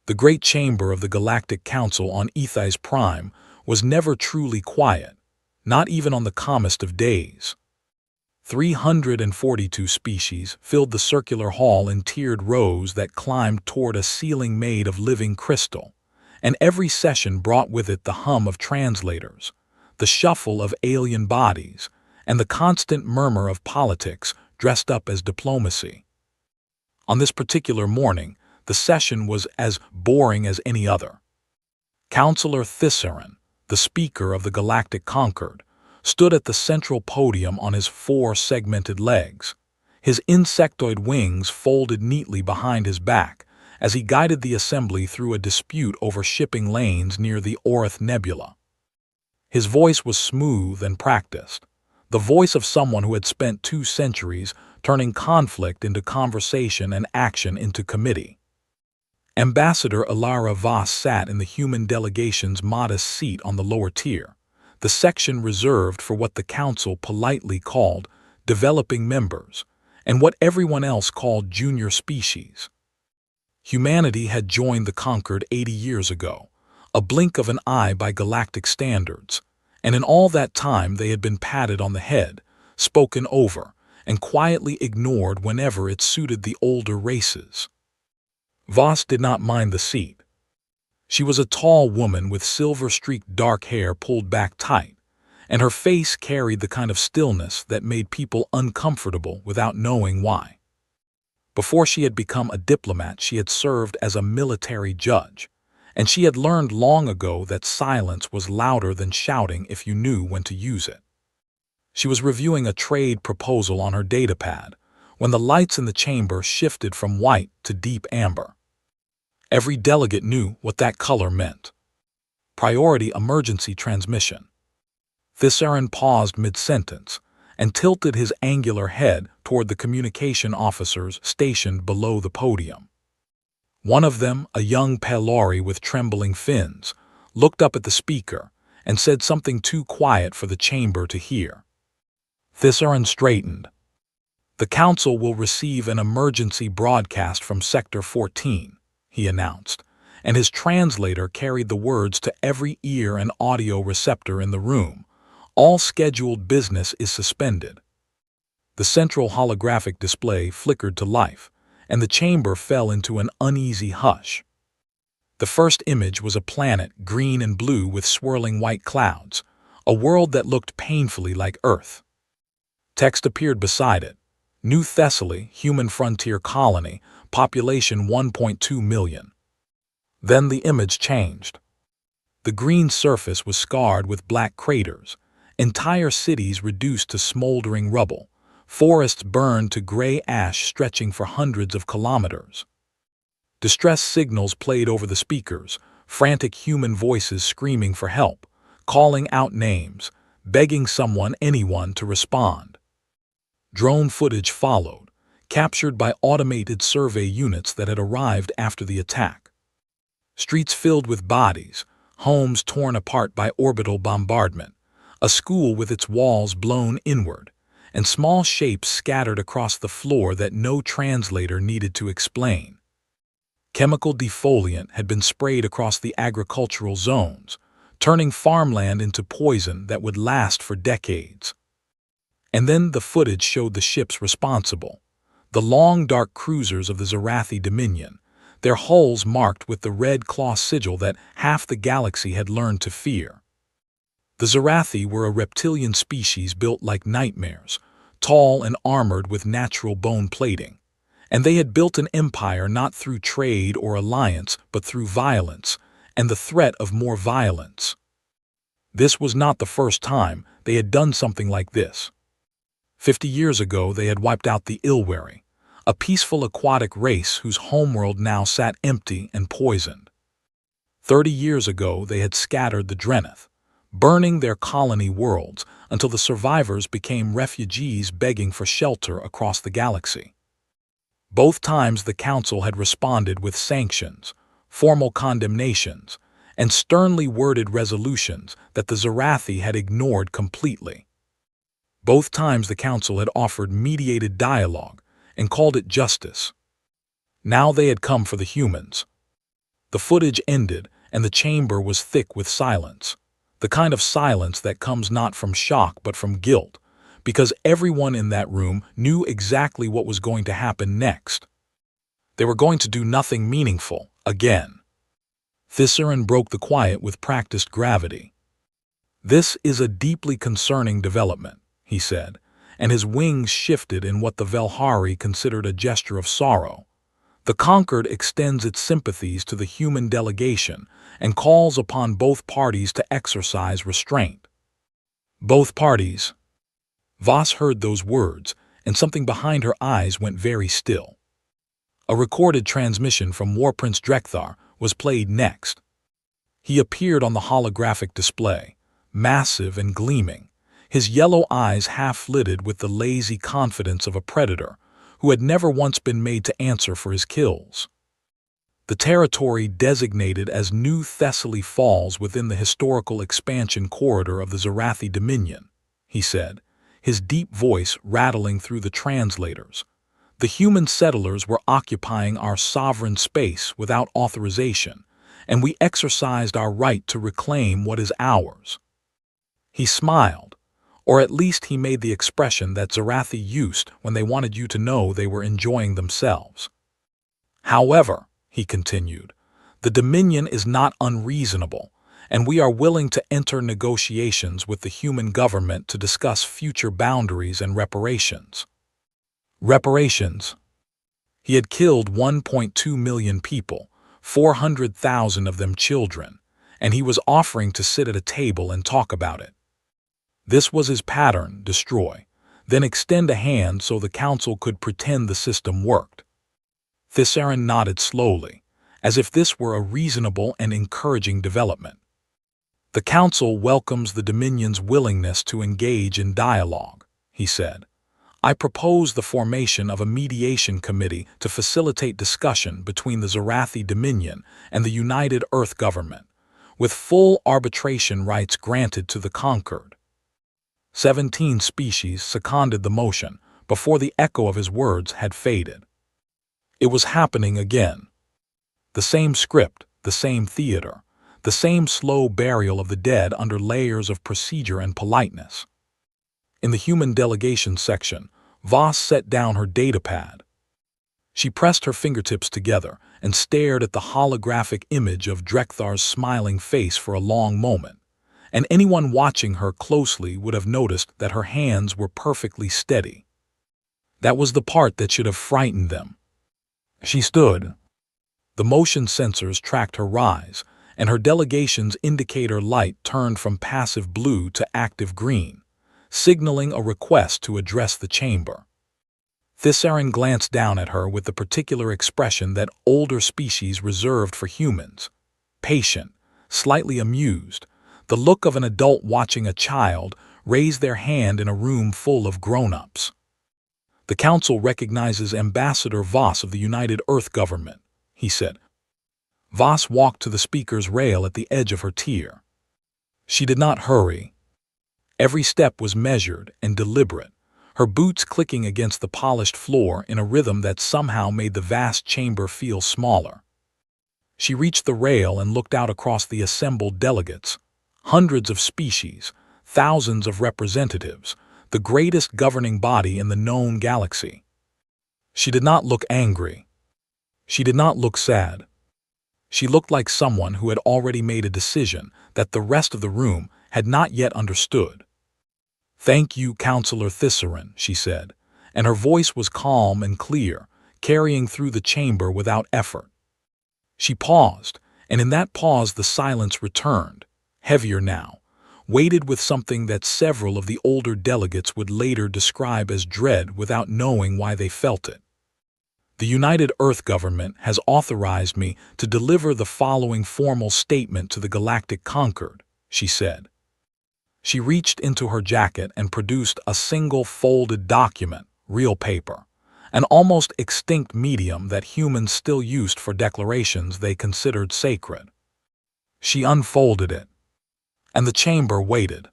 The great chamber of the Galactic Council on Ethais Prime was never truly quiet, not even on the calmest of days. 342 species filled the circular hall in tiered rows that climbed toward a ceiling made of living crystal, and every session brought with it the hum of translators, the shuffle of alien bodies, and the constant murmur of politics dressed up as diplomacy. On this particular morning, the session was as boring as any other. Councillor Thisaran, the Speaker of the Galactic Concord, stood at the central podium on his 4 segmented legs, his insectoid wings folded neatly behind his back as he guided the assembly through a dispute over shipping lanes near the Orith Nebula. His voice was smooth and practiced, the voice of someone who had spent 2 centuries turning conflict into conversation and action into committee. Ambassador Ilara Voss sat in the human delegation's modest seat on the lower tier, the section reserved for what the council politely called developing members, and what everyone else called junior species. Humanity had joined the Concord 80 years ago, a blink of an eye by galactic standards, and in all that time they had been patted on the head, spoken over, and quietly ignored whenever it suited the older races. Voss did not mind the seat. She was a tall woman with silver-streaked dark hair pulled back tight, and her face carried the kind of stillness that made people uncomfortable without knowing why. Before she had become a diplomat, she had served as a military judge, and she had learned long ago that silence was louder than shouting if you knew when to use it. She was reviewing a trade proposal on her datapad when the lights in the chamber shifted from white to deep amber. Every delegate knew what that color meant. Priority emergency transmission. Thisaran paused mid-sentence and tilted his angular head toward the communication officers stationed below the podium. One of them, a young Pelori with trembling fins, looked up at the speaker and said something too quiet for the chamber to hear. Thisaran straightened. "The council will receive an emergency broadcast from Sector 14, he announced, and his translator carried the words to every ear and audio receptor in the room. All scheduled business is suspended. The central holographic display flickered to life, and the chamber fell into an uneasy hush. The first image was a planet, green and blue with swirling white clouds, a world that looked painfully like Earth. Text appeared beside it. New Thessaly, human frontier colony, population 1.2 million. Then the image changed. The green surface was scarred with black craters, entire cities reduced to smoldering rubble, forests burned to gray ash stretching for hundreds of kilometers. Distress signals played over the speakers, frantic human voices screaming for help, calling out names, begging anyone to respond. Drone footage followed, captured by automated survey units that had arrived after the attack. Streets filled with bodies, homes torn apart by orbital bombardment, a school with its walls blown inward, and small shapes scattered across the floor that no translator needed to explain. Chemical defoliant had been sprayed across the agricultural zones, turning farmland into poison that would last for decades. And then the footage showed the ships responsible, the long dark cruisers of the Zarathi Dominion, their hulls marked with the red claw sigil that half the galaxy had learned to fear. The Zarathi were a reptilian species built like nightmares, tall and armored with natural bone plating, and they had built an empire not through trade or alliance but through violence and the threat of more violence. This was not the first time they had done something like this. 50 years ago they had wiped out the Ilwari, a peaceful aquatic race whose homeworld now sat empty and poisoned. 30 years ago they had scattered the Drenith, burning their colony worlds until the survivors became refugees begging for shelter across the galaxy. Both times the Council had responded with sanctions, formal condemnations, and sternly worded resolutions that the Zarathi had ignored completely. Both times the Council had offered mediated dialogue and called it justice. Now they had come for the humans. The footage ended, and the chamber was thick with silence. The kind of silence that comes not from shock but from guilt, because everyone in that room knew exactly what was going to happen next. They were going to do nothing meaningful, again. Thisaran broke the quiet with practiced gravity. "This is a deeply concerning development," he said, and his wings shifted in what the Velhari considered a gesture of sorrow. "The Conquered extends its sympathies to the human delegation and calls upon both parties to exercise restraint." Both parties. Voss heard those words, and something behind her eyes went very still. A recorded transmission from War Prince Drekthar was played next. He appeared on the holographic display, massive and gleaming, his yellow eyes half-lidded with the lazy confidence of a predator who had never once been made to answer for his kills. "The territory designated as New Thessaly falls within the historical expansion corridor of the Zarathi Dominion," he said, his deep voice rattling through the translators. "The human settlers were occupying our sovereign space without authorization, and we exercised our right to reclaim what is ours." He smiled, or at least he made the expression that Zarathi used when they wanted you to know they were enjoying themselves. "However," he continued, "the Dominion is not unreasonable, and we are willing to enter negotiations with the human government to discuss future boundaries and reparations." Reparations. He had killed 1.2 million people, 400,000 of them children, and he was offering to sit at a table and talk about it. This was his pattern: destroy, then extend a hand so the council could pretend the system worked. Thisaran nodded slowly, as if this were a reasonable and encouraging development. "The council welcomes the Dominion's willingness to engage in dialogue," he said. "I propose the formation of a mediation committee to facilitate discussion between the Zarathi Dominion and the United Earth Government, with full arbitration rights granted to the Conquered." 17 species seconded the motion before the echo of his words had faded. It was happening again. The same script, the same theater, the same slow burial of the dead under layers of procedure and politeness. In the human delegation section, Voss set down her datapad. She pressed her fingertips together and stared at the holographic image of Drekthar's smiling face for a long moment, and anyone watching her closely would have noticed that her hands were perfectly steady. That was the part that should have frightened them. She stood. The motion sensors tracked her rise, and her delegation's indicator light turned from passive blue to active green, signaling a request to address the chamber. Thisaran glanced down at her with the particular expression that older species reserved for humans: patient, slightly amused, the look of an adult watching a child raise their hand in a room full of grown-ups. "The Council recognizes Ambassador Voss of the United Earth Government," he said. Voss walked to the speaker's rail at the edge of her tier. She did not hurry. Every step was measured and deliberate, her boots clicking against the polished floor in a rhythm that somehow made the vast chamber feel smaller. She reached the rail and looked out across the assembled delegates. Hundreds of species, thousands of representatives, the greatest governing body in the known galaxy. She did not look angry. She did not look sad. She looked like someone who had already made a decision that the rest of the room had not yet understood. "Thank you, Councillor Thisaran," she said, and her voice was calm and clear, carrying through the chamber without effort. She paused, and in that pause the silence returned, heavier now, weighted with something that several of the older delegates would later describe as dread without knowing why they felt it. "The United Earth Government has authorized me to deliver the following formal statement to the Galactic Conquered," she said. She reached into her jacket and produced a single folded document, real paper, an almost extinct medium that humans still used for declarations they considered sacred. She unfolded it, and the chamber waited.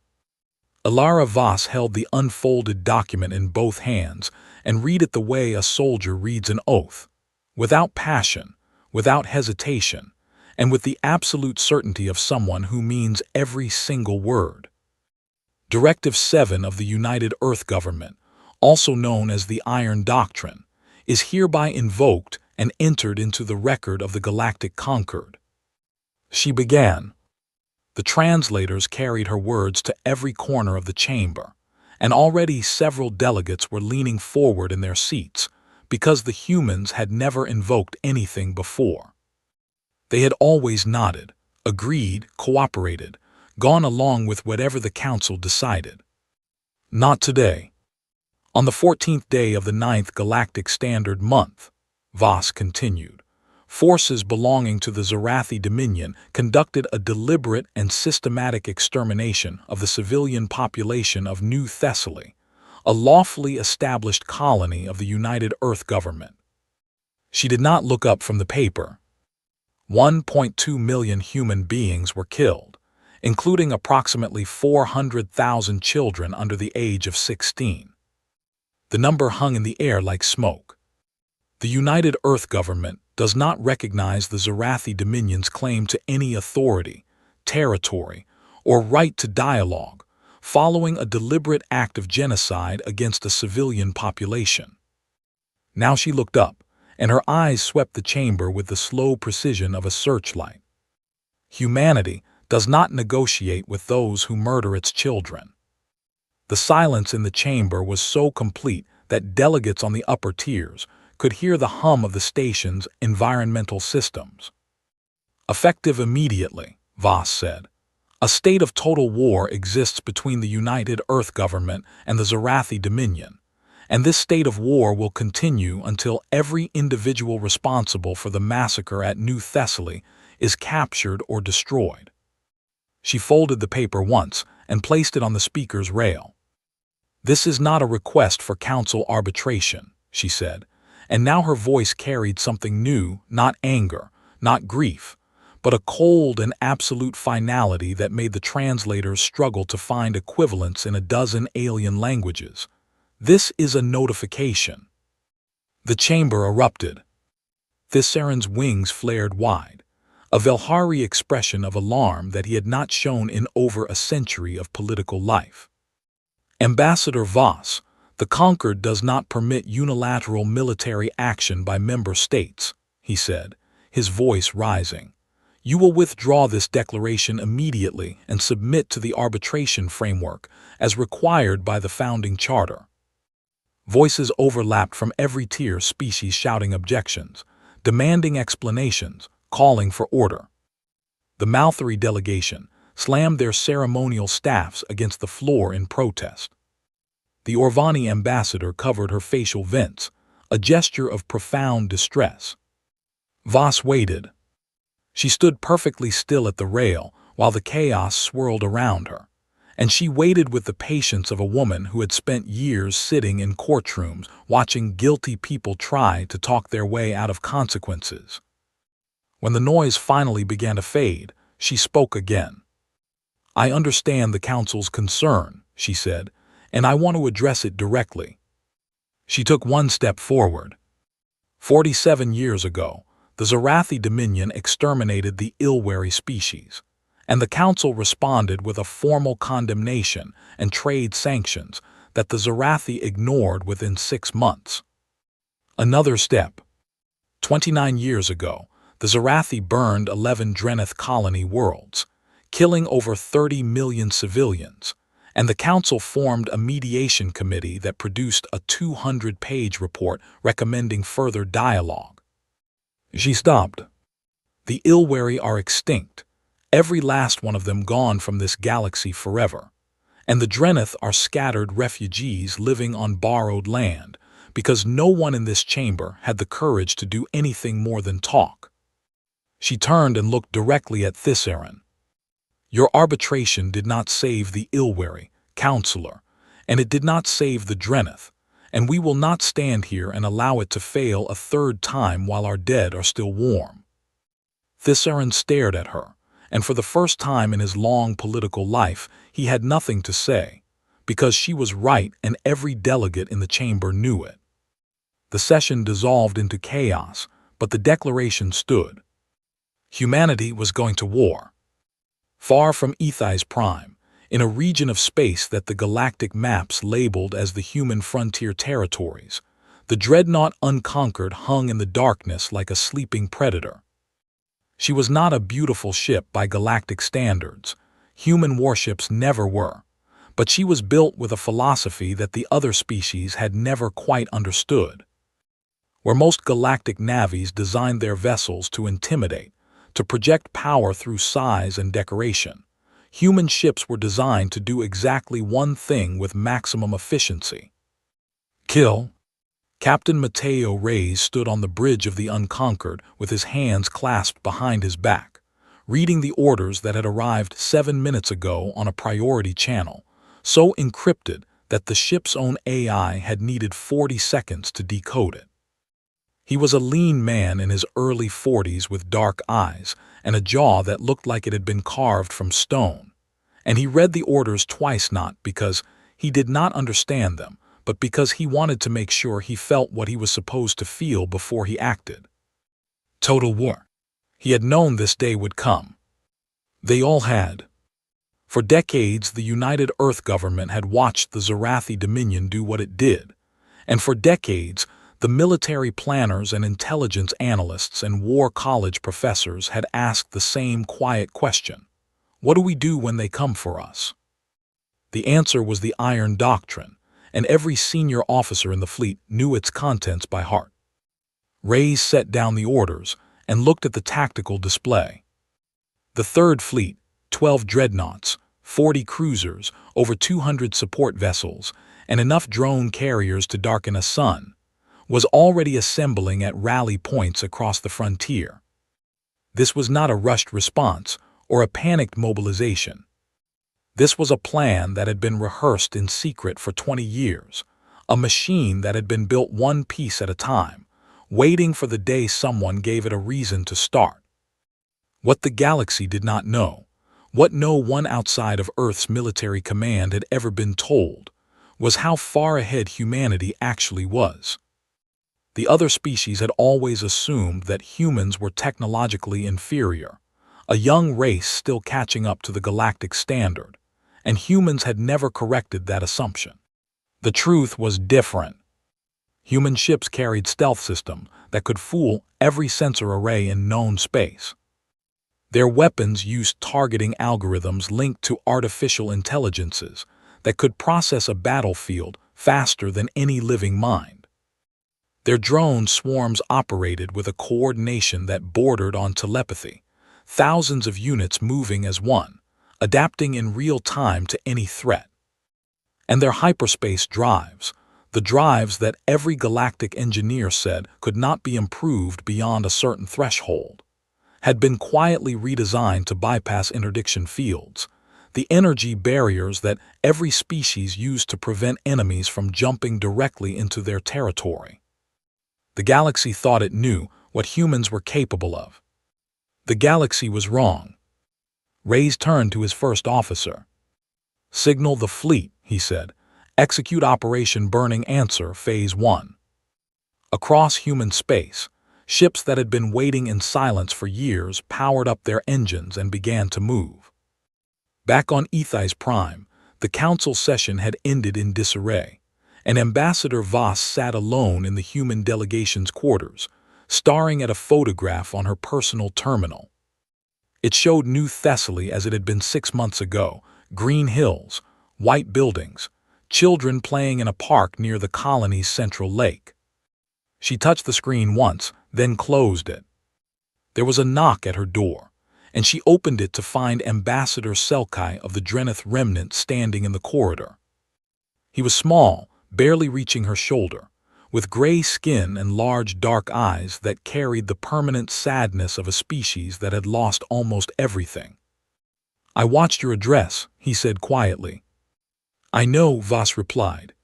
Ilara Voss held the unfolded document in both hands and read it the way a soldier reads an oath, without passion, without hesitation, and with the absolute certainty of someone who means every single word. Directive 7 of the United Earth Government, also known as the Iron Doctrine, is hereby invoked and entered into the record of the Galactic Concord. She began. The translators carried her words to every corner of the chamber, and already several delegates were leaning forward in their seats because the humans had never invoked anything before. They had always nodded, agreed, cooperated, gone along with whatever the council decided. Not today. On the 14th day of the 9th Galactic Standard Month, Voss continued, forces belonging to the Zarathi Dominion conducted a deliberate and systematic extermination of the civilian population of New Thessaly, a lawfully established colony of the United Earth Government. She did not look up from the paper. 1.2 million human beings were killed, including approximately 400,000 children under the age of 16. The number hung in the air like smoke. The United Earth Government does not recognize the Zarathi Dominion's claim to any authority, territory, or right to dialogue, following a deliberate act of genocide against a civilian population. Now she looked up, and her eyes swept the chamber with the slow precision of a searchlight. Humanity does not negotiate with those who murder its children. The silence in the chamber was so complete that delegates on the upper tiers could hear the hum of the station's environmental systems. Effective immediately, Voss said. A state of total war exists between the United Earth Government and the Zarathi Dominion, and this state of war will continue until every individual responsible for the massacre at New Thessaly is captured or destroyed. She folded the paper once and placed it on the speaker's rail. This is not a request for council arbitration, she said, and now her voice carried something new, not anger, not grief, but a cold and absolute finality that made the translators struggle to find equivalents in a dozen alien languages. This is a notification. The chamber erupted. Thissaron's wings flared wide, a Velhari expression of alarm that he had not shown in over a century of political life. Ambassador Voss, the Concord does not permit unilateral military action by member states, he said, his voice rising. You will withdraw this declaration immediately and submit to the arbitration framework as required by the founding charter. Voices overlapped from every tier species shouting objections, demanding explanations, calling for order. The Malthari delegation slammed their ceremonial staffs against the floor in protest. The Orvani ambassador covered her facial vents, a gesture of profound distress. Voss waited. She stood perfectly still at the rail while the chaos swirled around her, and she waited with the patience of a woman who had spent years sitting in courtrooms watching guilty people try to talk their way out of consequences. When the noise finally began to fade, she spoke again. I understand the council's concern, she said, and I want to address it directly. She took one step forward. 47 years ago, the Zarathi Dominion exterminated the Ilwari species, and the Council responded with a formal condemnation and trade sanctions that the Zarathi ignored within 6 months. Another step. 29 years ago, the Zarathi burned 11 Drenith colony worlds, killing over 30 million civilians, and the Council formed a mediation committee that produced a 200-page report recommending further dialogue. She stopped. The Ilwari are extinct, every last one of them gone from this galaxy forever, and the Drenith are scattered refugees living on borrowed land because no one in this chamber had the courage to do anything more than talk. She turned and looked directly at Thissaron. Your arbitration did not save the Ilwari, Counselor, and it did not save the Drenith, and we will not stand here and allow it to fail a third time while our dead are still warm. Thissaron stared at her, and for the first time in his long political life, he had nothing to say, because she was right and every delegate in the chamber knew it. The session dissolved into chaos, but the declaration stood. Humanity was going to war. Far from Ethai's prime, in a region of space that the galactic maps labeled as the human frontier territories, the dreadnought Unconquered hung in the darkness like a sleeping predator. She was not a beautiful ship by galactic standards. Human warships never were. But she was built with a philosophy that the other species had never quite understood. Where most galactic navies designed their vessels to intimidate, to project power through size and decoration, human ships were designed to do exactly one thing with maximum efficiency: kill. Captain Mateo Reyes stood on the bridge of the Unconquered with his hands clasped behind his back, reading the orders that had arrived 7 minutes ago on a priority channel, so encrypted that the ship's own AI had needed 40 seconds to decode it. He was a lean man in his early 40s with dark eyes and a jaw that looked like it had been carved from stone, and he read the orders twice, not because he did not understand them, but because he wanted to make sure he felt what he was supposed to feel before he acted. Total war. He had known this day would come. They all had. For decades, the United Earth government had watched the Zarathi Dominion do what it did, and for decades, the military planners and intelligence analysts and war college professors had asked the same quiet question: what do we do when they come for us? The answer was the Iron Doctrine, and every senior officer in the fleet knew its contents by heart. Reyes set down the orders and looked at the tactical display. The Third Fleet, 12 dreadnoughts, 40 cruisers, over 200 support vessels, and enough drone carriers to darken a sun, was already assembling at rally points across the frontier. This was not a rushed response or a panicked mobilization. This was a plan that had been rehearsed in secret for 20 years, a machine that had been built one piece at a time, waiting for the day someone gave it a reason to start. What the galaxy did not know, what no one outside of Earth's military command had ever been told, was how far ahead humanity actually was. The other species had always assumed that humans were technologically inferior, a young race still catching up to the galactic standard, and humans had never corrected that assumption. The truth was different. Human ships carried stealth systems that could fool every sensor array in known space. Their weapons used targeting algorithms linked to artificial intelligences that could process a battlefield faster than any living mind. Their drone swarms operated with a coordination that bordered on telepathy, thousands of units moving as one, adapting in real time to any threat. And their hyperspace drives, the drives that every galactic engineer said could not be improved beyond a certain threshold, had been quietly redesigned to bypass interdiction fields, the energy barriers that every species used to prevent enemies from jumping directly into their territory. The galaxy thought it knew what humans were capable of. The galaxy was wrong. Reyes turned to his first officer. "Signal the fleet," he said. "Execute Operation Burning Answer Phase 1. Across human space, ships that had been waiting in silence for years powered up their engines and began to move. Back on Ethai's prime, the council session had ended in disarray, and Ambassador Voss sat alone in the human delegation's quarters, staring at a photograph on her personal terminal. It showed New Thessaly as it had been 6 months ago: green hills, white buildings, children playing in a park near the colony's central lake. She touched the screen once, then closed it. There was a knock at her door, and she opened it to find Ambassador Selkai of the Drenith Remnant standing in the corridor. He was small, barely reaching her shoulder, with gray skin and large dark eyes that carried the permanent sadness of a species that had lost almost everything. "I watched your address," he said quietly. "I know," Voss replied.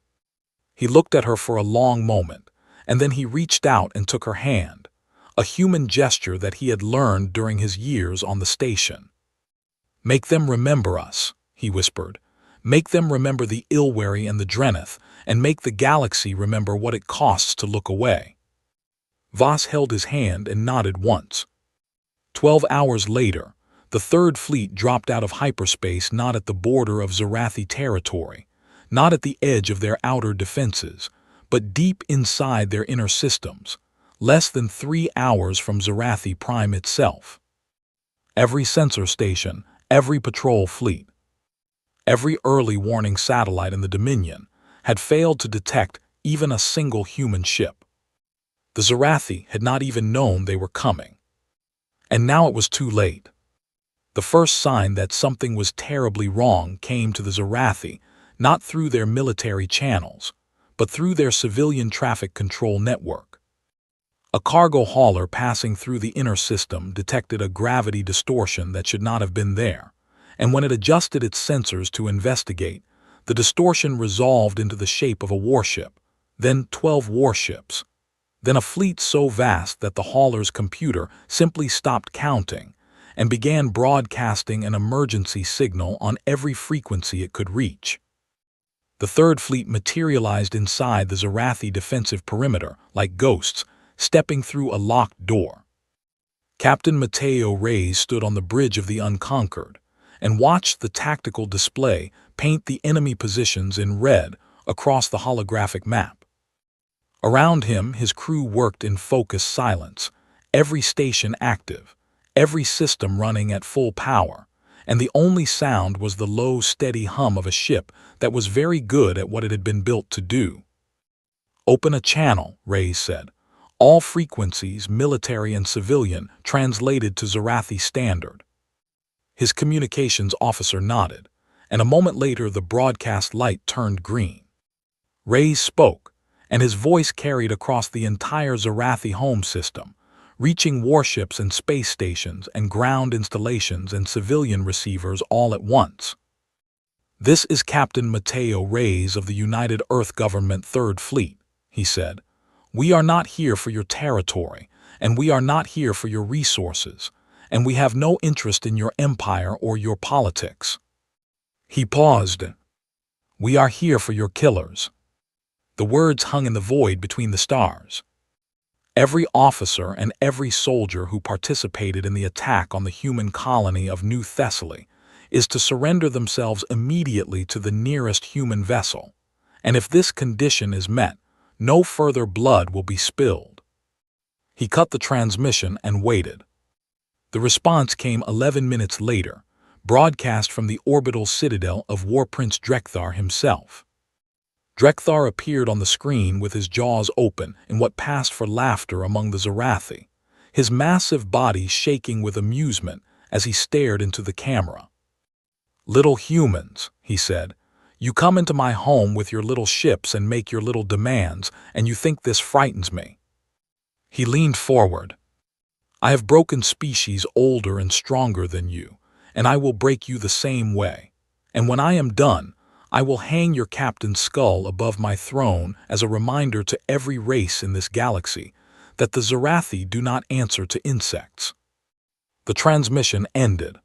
He looked at her for a long moment, and then he reached out and took her hand, a human gesture that he had learned during his years on the station. "Make them remember us," he whispered. "Make them remember the Ilwari and the Drenith, and make the galaxy remember what it costs to look away." Voss held his hand and nodded once. 12 hours later, the Third Fleet dropped out of hyperspace, not at the border of Zarathi territory, not at the edge of their outer defenses, but deep inside their inner systems, less than 3 hours from Zarathi Prime itself. Every sensor station, every patrol fleet, every early warning satellite in the Dominion had failed to detect even a single human ship. The Zarathi had not even known they were coming. And now it was too late. The first sign that something was terribly wrong came to the Zarathi, not through their military channels, but through their civilian traffic control network. A cargo hauler passing through the inner system detected a gravity distortion that should not have been there, and when it adjusted its sensors to investigate, the distortion resolved into the shape of a warship, then 12 warships, then a fleet so vast that the hauler's computer simply stopped counting and began broadcasting an emergency signal on every frequency it could reach. The Third Fleet materialized inside the Zarathi defensive perimeter like ghosts, stepping through a locked door. Captain Mateo Reyes stood on the bridge of the Unconquered and watched the tactical display paint the enemy positions in red across the holographic map. Around him, his crew worked in focused silence, every station active, every system running at full power, and the only sound was the low, steady hum of a ship that was very good at what it had been built to do. "Open a channel," Reyes said. "All frequencies, military and civilian, translated to Zarathi Standard." His communications officer nodded, and a moment later the broadcast light turned green. Reyes spoke, and his voice carried across the entire Zarathi home system, reaching warships and space stations and ground installations and civilian receivers all at once. "This is Captain Mateo Reyes of the United Earth Government Third Fleet," he said. "We are not here for your territory, and we are not here for your resources, and we have no interest in your empire or your politics." He paused. "We are here for your killers." The words hung in the void between the stars. Every officer and every soldier who participated in the attack on the human colony of New Thessaly is to surrender themselves immediately to the nearest human vessel, and if this condition is met, no further blood will be spilled. He cut the transmission and waited. The response came 11 minutes later, broadcast from the orbital citadel of War Prince Drekthar himself. Drekthar appeared on the screen with his jaws open in what passed for laughter among the Zarathi, his massive body shaking with amusement as he stared into the camera. "Little humans," he said, "you come into my home with your little ships and make your little demands, and you think this frightens me." He leaned forward. "I have broken species older and stronger than you, and I will break you the same way. And when I am done, I will hang your captain's skull above my throne as a reminder to every race in this galaxy that the Zarathi do not answer to insects." The transmission ended.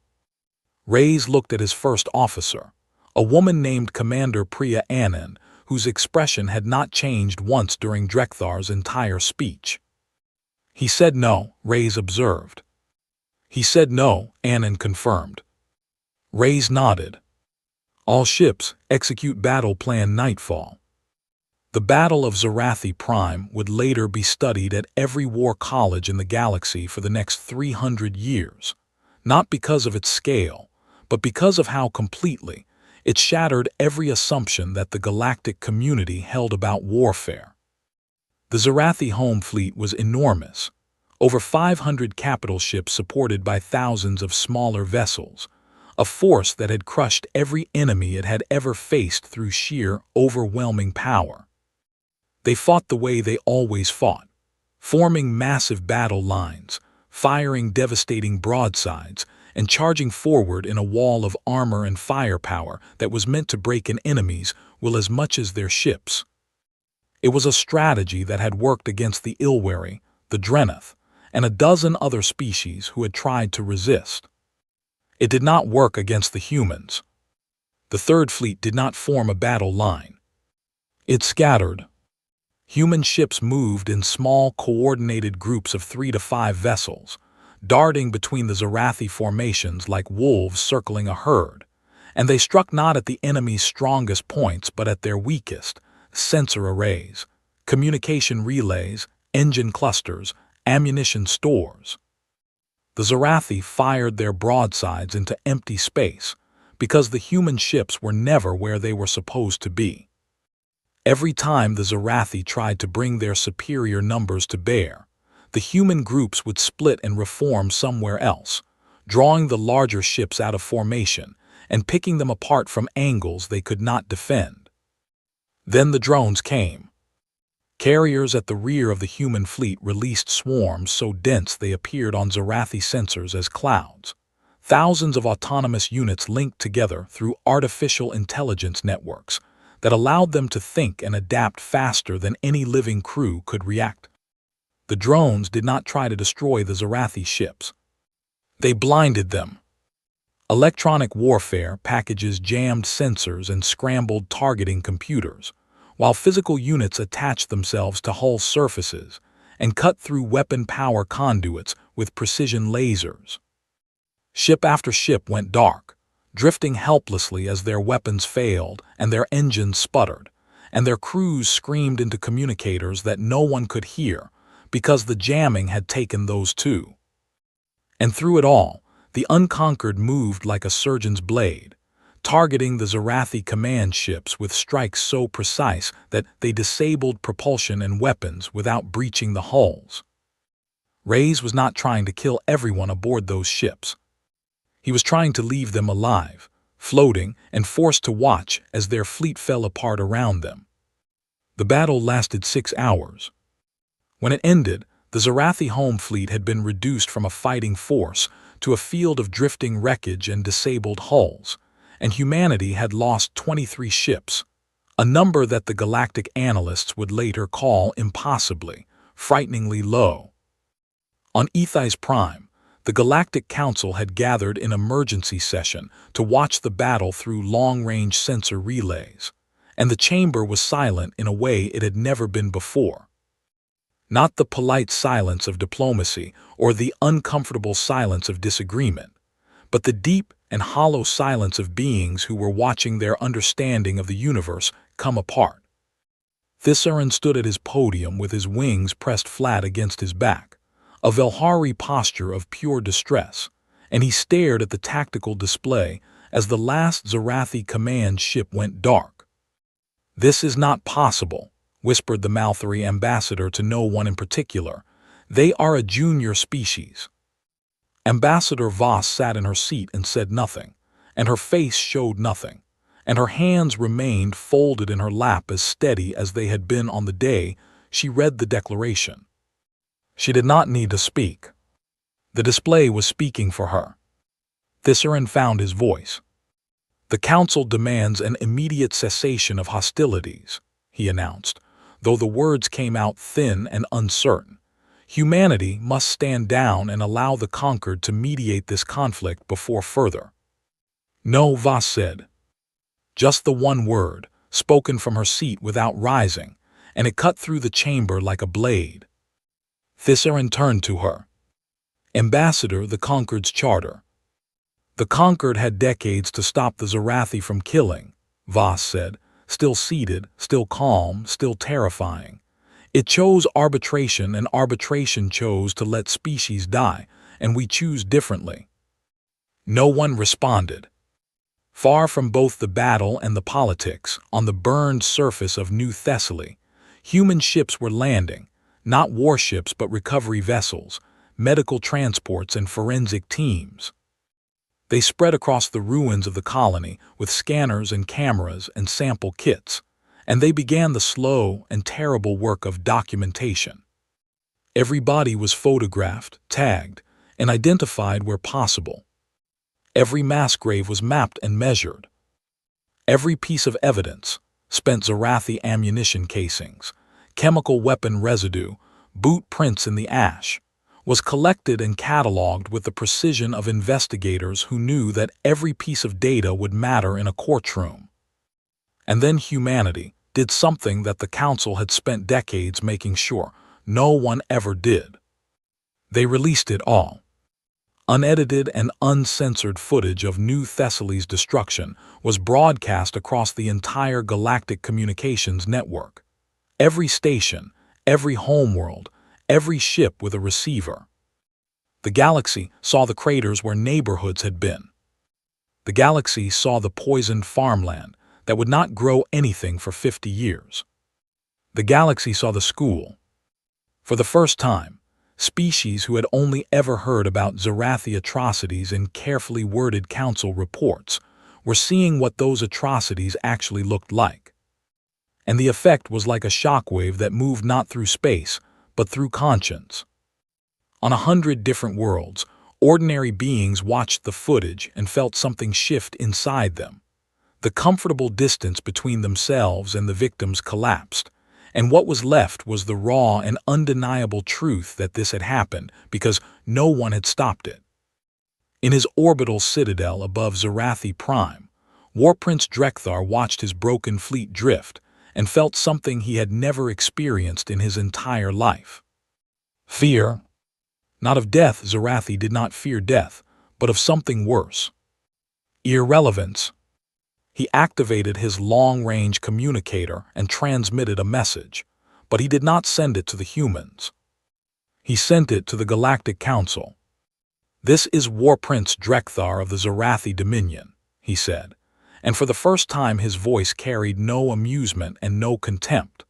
Reyes looked at his first officer, a woman named Commander Priya Anand, whose expression had not changed once during Drekthar's entire speech. "He said no," Reyes observed. "He said no," Anand confirmed. Reyes nodded. "All ships, execute battle plan Nightfall." The Battle of Zarathi Prime would later be studied at every war college in the galaxy for the next 300 years, not because of its scale, but because of how completely it shattered every assumption that the galactic community held about warfare. The Zarathi home fleet was enormous, over 500 capital ships supported by thousands of smaller vessels, a force that had crushed every enemy it had ever faced through sheer, overwhelming power. They fought the way they always fought, forming massive battle lines, firing devastating broadsides, and charging forward in a wall of armor and firepower that was meant to break an enemy's will as much as their ships. It was a strategy that had worked against the Ilwari, the Dreneth, and a dozen other species who had tried to resist. It did not work against the humans. The Third Fleet did not form a battle line. It scattered. Human ships moved in small, coordinated groups of 3 to 5 vessels, darting between the Zarathi formations like wolves circling a herd, and they struck not at the enemy's strongest points but at their weakest: sensor arrays, communication relays, engine clusters, ammunition stores. The Zarathi fired their broadsides into empty space because the human ships were never where they were supposed to be. Every time the Zarathi tried to bring their superior numbers to bear, the human groups would split and reform somewhere else, drawing the larger ships out of formation and picking them apart from angles they could not defend. Then the drones came. Carriers at the rear of the human fleet released swarms so dense they appeared on Zarathi sensors as clouds. Thousands of autonomous units linked together through artificial intelligence networks that allowed them to think and adapt faster than any living crew could react. The drones did not try to destroy the Zarathi ships. They blinded them. Electronic warfare packages jammed sensors and scrambled targeting computers, while physical units attached themselves to hull surfaces and cut through weapon power conduits with precision lasers. Ship after ship went dark, drifting helplessly as their weapons failed and their engines sputtered, and their crews screamed into communicators that no one could hear because the jamming had taken those too. And through it all, the Unconquered moved like a surgeon's blade, targeting the Zarathi command ships with strikes so precise that they disabled propulsion and weapons without breaching the hulls. Reyes was not trying to kill everyone aboard those ships. He was trying to leave them alive, floating and forced to watch as their fleet fell apart around them. The battle lasted 6 hours. When it ended, the Zarathi home fleet had been reduced from a fighting force to a field of drifting wreckage and disabled hulls, and humanity had lost 23 ships, a number that the Galactic analysts would later call impossibly, frighteningly low. On Ethais Prime, the Galactic Council had gathered in emergency session to watch the battle through long-range sensor relays, and the chamber was silent in a way it had never been before. Not the polite silence of diplomacy or the uncomfortable silence of disagreement, but the deep and hollow silence of beings who were watching their understanding of the universe come apart. Thesaurus stood at his podium with his wings pressed flat against his back, a Velhari posture of pure distress, and he stared at the tactical display as the last Zarathi command ship went dark. "This is not possible," whispered the Malthari ambassador to no one in particular. "They are a junior species." Ambassador Voss sat in her seat and said nothing, and her face showed nothing, and her hands remained folded in her lap as steady as they had been on the day she read the declaration. She did not need to speak. The display was speaking for her. Thesaurus found his voice. "The Council demands an immediate cessation of hostilities," he announced, though the words came out thin and uncertain. "Humanity must stand down and allow the conquered to mediate this conflict before further." "No," Voss said. Just the one word, spoken from her seat without rising, and it cut through the chamber like a blade. Thesaurus turned to her. "Ambassador, the Conquered's charter." "The Conquered had decades to stop the Zarathi from killing," Voss said, still seated, still calm, still terrifying. "It chose arbitration, and arbitration chose to let species die, and we choose differently." No one responded. Far from both the battle and the politics, on the burned surface of New Thessaly, human ships were landing, not warships but recovery vessels, medical transports and forensic teams. They spread across the ruins of the colony with scanners and cameras and sample kits, and they began the slow and terrible work of documentation. Every body was photographed, tagged, and identified where possible. Every mass grave was mapped and measured. Every piece of evidence, spent Zarathi ammunition casings, chemical weapon residue, boot prints in the ash, was collected and cataloged with the precision of investigators who knew that every piece of data would matter in a courtroom. And then humanity did something that the Council had spent decades making sure no one ever did. They released it all. Unedited and uncensored footage of New Thessaly's destruction was broadcast across the entire galactic communications network. Every station, every homeworld, every ship with a receiver. The galaxy saw the craters where neighborhoods had been. The galaxy saw the poisoned farmland that would not grow anything for 50 years. The galaxy saw the school. For the first time, species who had only ever heard about Zarathi atrocities in carefully worded council reports were seeing what those atrocities actually looked like. And the effect was like a shockwave that moved not through space, but through conscience. On 100 different worlds, ordinary beings watched the footage and felt something shift inside them. The comfortable distance between themselves and the victims collapsed, and what was left was the raw and undeniable truth that this had happened because no one had stopped it. In his orbital citadel above Zarathi Prime, War Prince Drekthar watched his broken fleet drift and felt something he had never experienced in his entire life. Fear. Not of death, Zarathi did not fear death, but of something worse. Irrelevance. He activated his long-range communicator and transmitted a message, but he did not send it to the humans. He sent it to the Galactic Council. "This is War Prince Drekthar of the Zarathi Dominion," he said, and for the first time his voice carried no amusement and no contempt.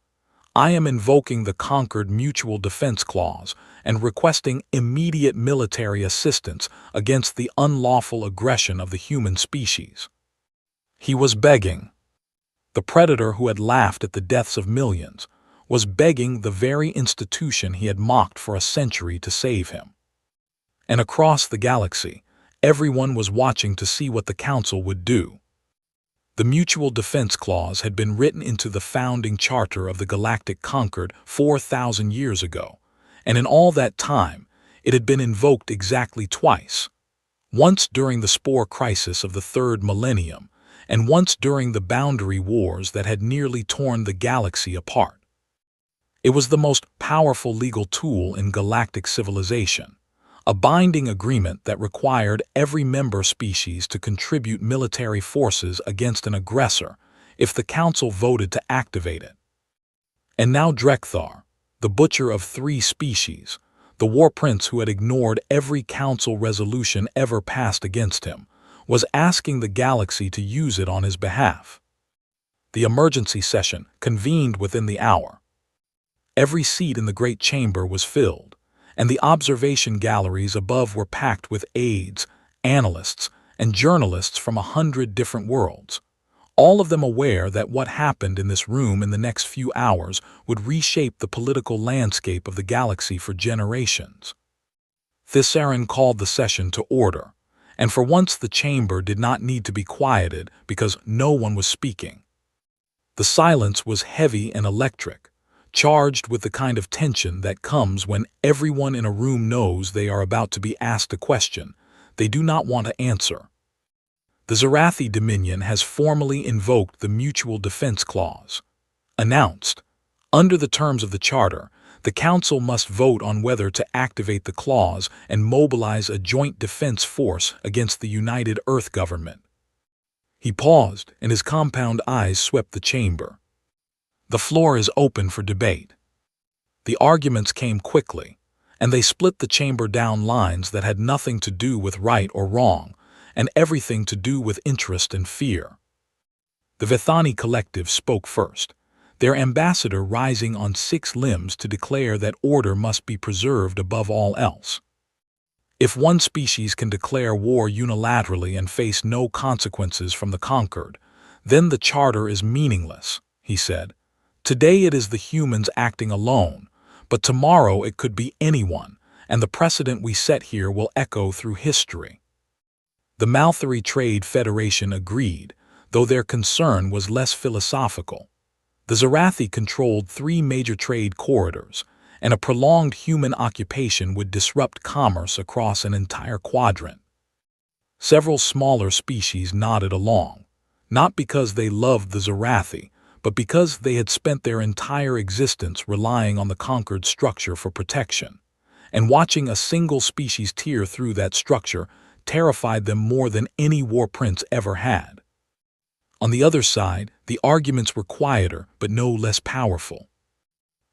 "I am invoking the Conquered Mutual Defense Clause and requesting immediate military assistance against the unlawful aggression of the human species." He was begging. The predator who had laughed at the deaths of millions was begging the very institution he had mocked for a century to save him. And across the galaxy, everyone was watching to see what the Council would do. The Mutual Defense Clause had been written into the founding charter of the Galactic Concord 4,000 years ago, and in all that time, it had been invoked exactly twice. Once during the Spore Crisis of the Third Millennium, and once during the boundary wars that had nearly torn the galaxy apart. It was the most powerful legal tool in galactic civilization, a binding agreement that required every member species to contribute military forces against an aggressor if the Council voted to activate it. And now Drekthar, the butcher of 3 species, the War Prince who had ignored every Council resolution ever passed against him, was asking the galaxy to use it on his behalf. The emergency session convened within the hour. Every seat in the great chamber was filled, and the observation galleries above were packed with aides, analysts, and journalists from 100 different worlds, all of them aware that what happened in this room in the next few hours would reshape the political landscape of the galaxy for generations. Thissaran called the session to order, and for once the chamber did not need to be quieted because no one was speaking. The silence was heavy and electric, charged with the kind of tension that comes when everyone in a room knows they are about to be asked a question they do not want to answer. The Zarathi Dominion has formally invoked the Mutual Defense Clause. Announced, under the terms of the Charter, the Council must vote on whether to activate the clause and mobilize a joint defense force against the United Earth government. He paused, and his compound eyes swept the chamber. The floor is open for debate. The arguments came quickly, and they split the chamber down lines that had nothing to do with right or wrong, and everything to do with interest and fear. The Vithani Collective spoke first, their ambassador rising on 6 limbs to declare that order must be preserved above all else. If one species can declare war unilaterally and face no consequences from the conquered, then the charter is meaningless, he said. Today it is the humans acting alone, but tomorrow it could be anyone, and the precedent we set here will echo through history. The Malthari Trade Federation agreed, though their concern was less philosophical. The Zarathi controlled 3 major trade corridors, and a prolonged human occupation would disrupt commerce across an entire quadrant. Several smaller species nodded along, not because they loved the Zarathi, but because they had spent their entire existence relying on the conquered structure for protection, and watching a single species tear through that structure terrified them more than any war prince ever had. On the other side, the arguments were quieter but no less powerful.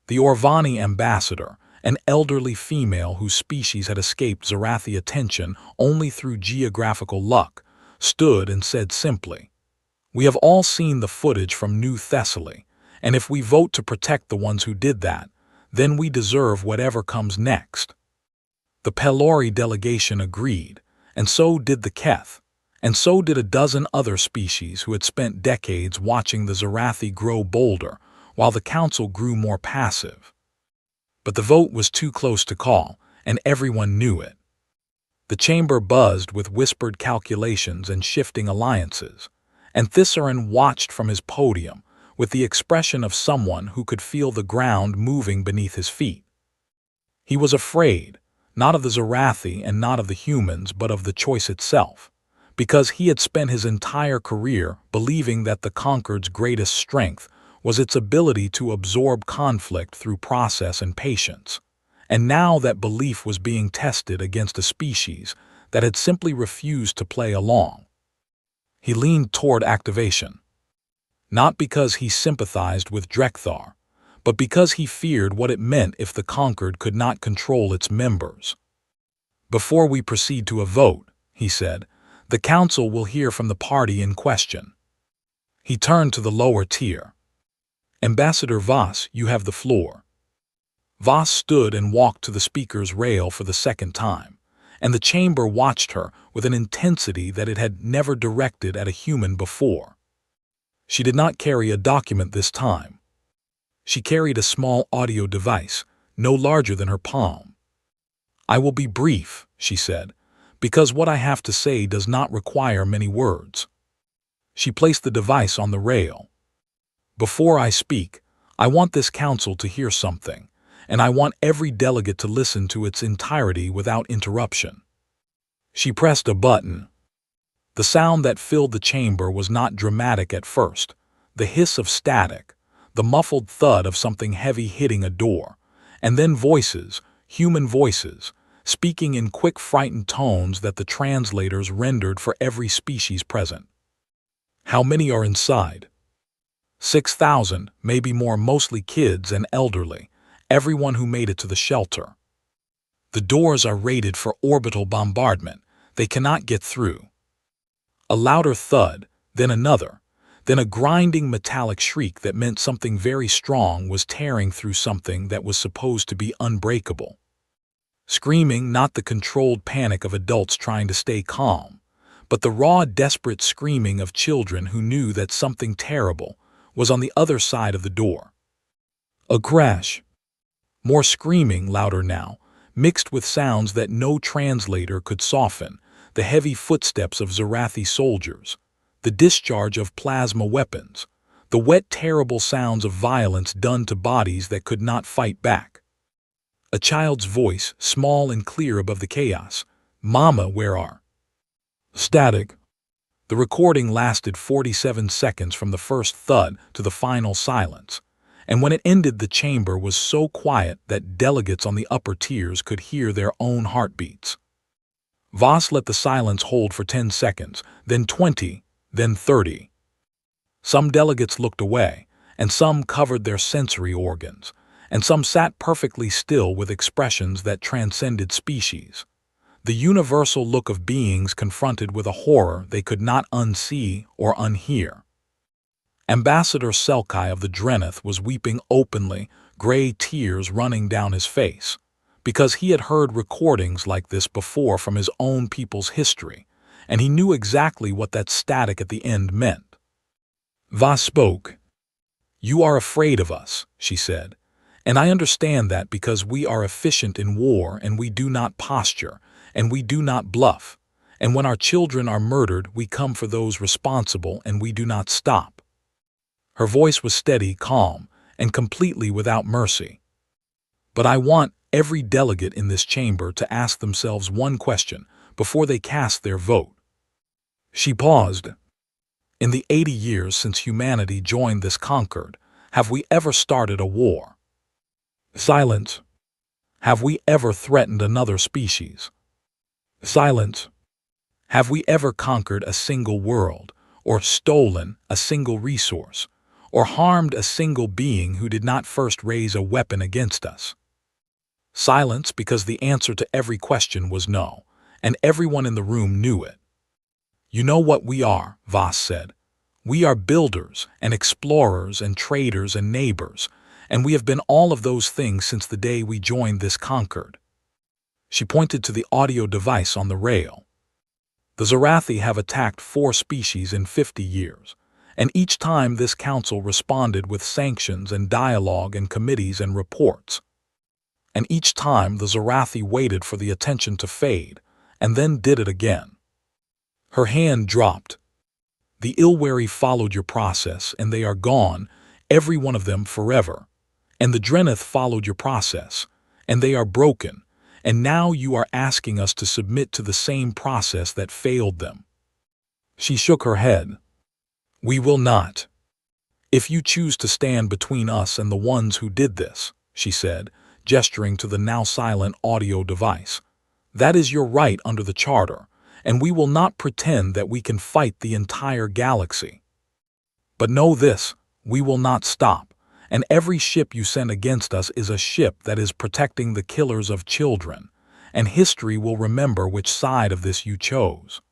The Orvani ambassador, an elderly female whose species had escaped Zarathi attention only through geographical luck, stood and said simply, "We have all seen the footage from New Thessaly, and if we vote to protect the ones who did that, then we deserve whatever comes next." The Pelori delegation agreed, and so did the Keth, and so did a dozen other species who had spent decades watching the Zarathi grow bolder, while the council grew more passive. But the vote was too close to call, and everyone knew it. The chamber buzzed with whispered calculations and shifting alliances, and Thissaran watched from his podium with the expression of someone who could feel the ground moving beneath his feet. He was afraid, not of the Zarathi and not of the humans, but of the choice itself, because he had spent his entire career believing that the Conquered's greatest strength was its ability to absorb conflict through process and patience, and now that belief was being tested against a species that had simply refused to play along. He leaned toward activation, not because he sympathized with Drekthar, but because he feared what it meant if the Conquered could not control its members. "Before we proceed to a vote," he said, "the council will hear from the party in question." He turned to the lower tier. "Ambassador Voss, you have the floor." Voss stood and walked to the speaker's rail for the second time, and the chamber watched her with an intensity that it had never directed at a human before. She did not carry a document this time. She carried a small audio device, no larger than her palm. "I will be brief," she said, "because what I have to say does not require many words." She placed the device on the rail. "Before I speak, I want this council to hear something, and I want every delegate to listen to its entirety without interruption." She pressed a button. The sound that filled the chamber was not dramatic at first, the hiss of static, the muffled thud of something heavy hitting a door, and then voices, human voices, speaking in quick, frightened tones that the translators rendered for every species present. "How many are inside?" 6,000, maybe more, mostly kids and elderly, everyone who made it to the shelter. "The doors are rated for orbital bombardment. They cannot get through." A louder thud, then another, then a grinding metallic shriek that meant something very strong was tearing through something that was supposed to be unbreakable. Screaming, not the controlled panic of adults trying to stay calm, but the raw, desperate screaming of children who knew that something terrible was on the other side of the door. A crash. More screaming, louder now, mixed with sounds that no translator could soften, the heavy footsteps of Zarathi soldiers, the discharge of plasma weapons, the wet, terrible sounds of violence done to bodies that could not fight back. A child's voice, small and clear above the chaos. "Mama, where are?" Static. The recording lasted 47 seconds from the first thud to the final silence, and when it ended the chamber was so quiet that delegates on the upper tiers could hear their own heartbeats. Voss let the silence hold for 10 seconds, then 20, then 30. Some delegates looked away, and some covered their sensory organs, and some sat perfectly still with expressions that transcended species. The universal look of beings confronted with a horror they could not unsee or unhear. Ambassador Selkai of the Dreneth was weeping openly, gray tears running down his face, because he had heard recordings like this before from his own people's history, and he knew exactly what that static at the end meant. Voss spoke. "You are afraid of us," she said, "and I understand that because we are efficient in war and we do not posture, and we do not bluff, and when our children are murdered we come for those responsible and we do not stop." Her voice was steady, calm, and completely without mercy. "But I want every delegate in this chamber to ask themselves one question before they cast their vote." She paused. "In the 80 years since humanity joined this Conquered, have we ever started a war?" Silence. Have we ever threatened another species? Silence. Have we ever conquered a single world, or stolen a single resource, or harmed a single being who did not first raise a weapon against us? Silence, because the answer to every question was no, and everyone in the room knew it. You know what we are, Voss said. We are builders and explorers and traders and neighbors, and we have been all of those things since the day we joined this Concord. She pointed to the audio device on the rail. The Zarathi have attacked 4 species in 50 years, and each time this council responded with sanctions and dialogue and committees and reports. And each time the Zarathi waited for the attention to fade, and then did it again. Her hand dropped. The Ilwari followed your process, and they are gone, every one of them forever. And the Drenith followed your process, and they are broken, and now you are asking us to submit to the same process that failed them. She shook her head. We will not. If you choose to stand between us and the ones who did this, she said, gesturing to the now silent audio device, that is your right under the Charter, and we will not pretend that we can fight the entire galaxy. But know this, we will not stop, and every ship you send against us is a ship that is protecting the killers of children, and history will remember which side of this you chose.